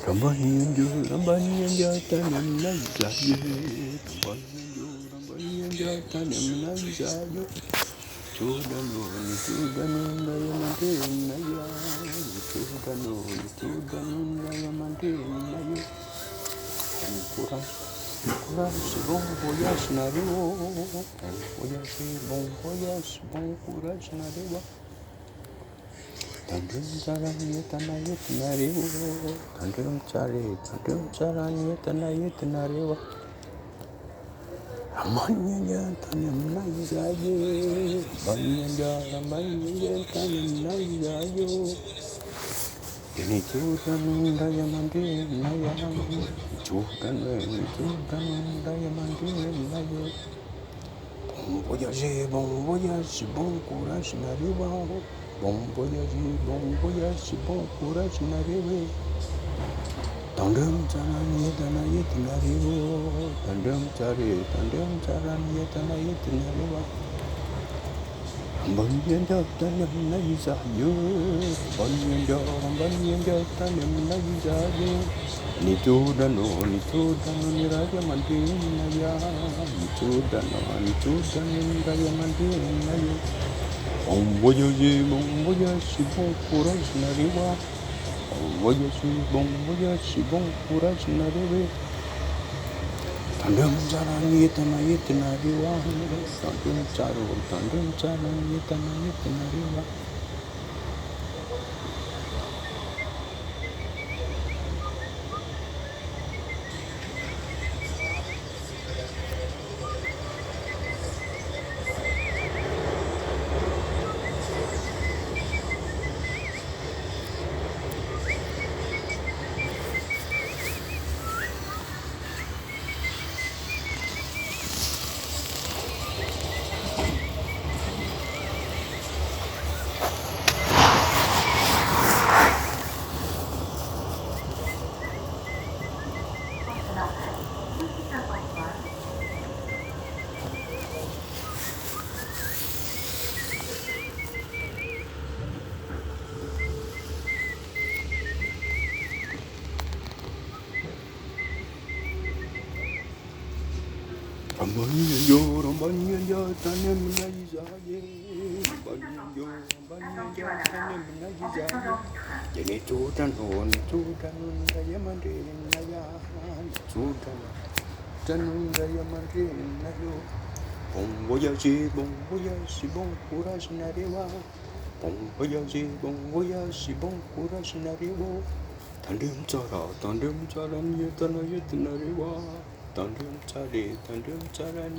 Rambanyanjo, Rambanyanja, Tanamnazayo, Rambanyanjo, Rambanyanja, Tanamnazayo, Chudano, Chudano, Yamantenaya, Chudano, Chudano, Yamantenaya, bon voyage, Nario, bon voyage, bon courage, Nario. Tandem jalan yetanayet narewa, tandem jalan yetanayet narewa. Amanya tandem naizayo, amanya tandem naizayo. Ini chudan daya mandi naya, chudan daya mandi naya. Bon voyage, bon courage narewa. Bon voyage, bon courage narewa. Tandem jalan yetanayet narewa, tandem jalan yetanayet narewa. Ambanyanja tandem naizayo, ambanyanja tandem naizayo. Ni chudano niraya mandinaya, ni chudano niraya mandinaya. Bon voyage, bon courage narewa. Bon courage narewa. Tandem jalan yetanayet narewa, tandem jalan yetanayet narewa. Rambanyanjo, tandem naizayo, tandem naizayo. Jadi chudano daya mandinaya, chudano daya mandinaya. Bon voyage, bon courage narewa. Bon voyage, bon courage narewa. Tandem jalan yetanayet narewa. Tandem jalan